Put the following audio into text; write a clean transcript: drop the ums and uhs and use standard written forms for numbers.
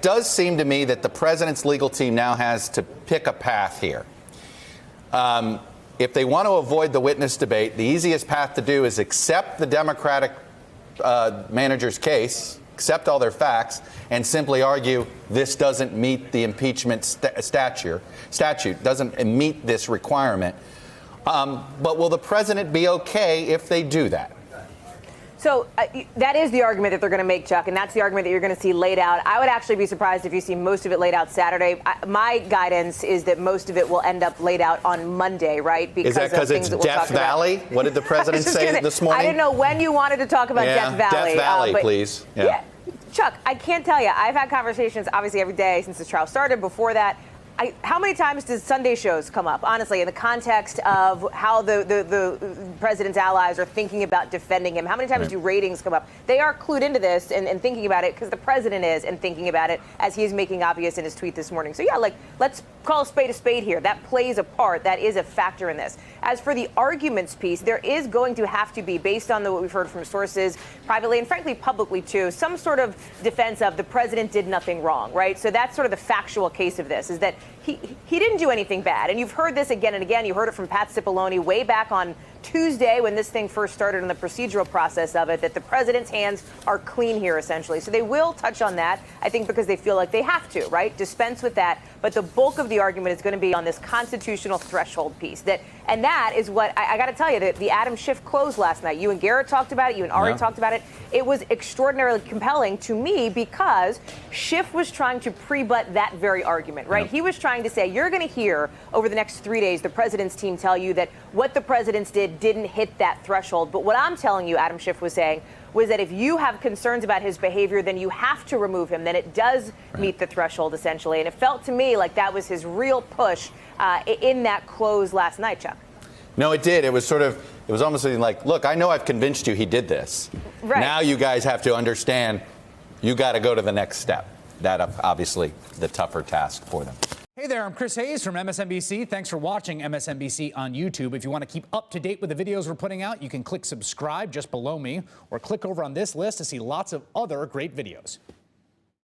does seem to me that the president's legal team now has to pick a path here. If they want to avoid the witness debate, the easiest path to do is accept the Democratic manager's case, accept all their facts, and simply argue this doesn't meet the impeachment statute, doesn't meet this requirement. But will the president be okay if they do that? So that is the argument that they're going to make, Chuck, and that's the argument that you're going to see laid out. I would actually be surprised if you see most of it laid out Saturday. My guidance is that most of it will end up laid out on Monday, right? Is that because it's Death Valley? What did the president say this morning? I didn't know when you wanted to talk about Death Valley. Death Valley, please. Yeah. Chuck, I can't tell you. I've had conversations, obviously, every day since this trial started. Before that, how many times does Sunday shows come up, honestly, in the context of how the president's allies are thinking about defending him? How many times do ratings come up? They are clued into this and thinking about it because the president is and thinking about it as he is making obvious in his tweet this morning. So, yeah, let's call a spade here. That plays a part. That is a factor in this. As for the arguments piece, there is going to have to be, based on what we've heard from sources privately and frankly publicly too, some sort of defense of the president did nothing wrong, right? So that's sort of the factual case of this, is that he didn't do anything bad. And you've heard this again and again. You heard it from Pat Cipollone way back on Tuesday when this thing first started in the procedural process of it, that the president's hands are clean here, essentially. So they will touch on that, I think, because they feel like they have to, right? Dispense with that. But the bulk of the argument is going to be on this constitutional threshold piece. And that is what I got to tell you, the Adam Schiff close last night. You and Garrett talked about it. You and Ari talked about it. It was extraordinarily compelling to me because Schiff was trying to pre-butt that very argument, right? He was trying to say, you're going to hear over the next 3 days the president's team tell you that what the presidents didn't hit that threshold. But what I'm telling you, Adam Schiff was saying, was that if you have concerns about his behavior, then you have to remove him. Then it does meet the threshold, essentially. And it felt to me like that was his real push in that close last night, Chuck. No, it did. It was almost like, look, I know I've convinced you he did this. Right. Now you guys have to understand you got to go to the next step. That obviously the tougher task for them. Hey there, I'm Chris Hayes from MSNBC. Thanks for watching MSNBC on YouTube. If you want to keep up to date with the videos we're putting out, you can click subscribe just below me or click over on this list to see lots of other great videos.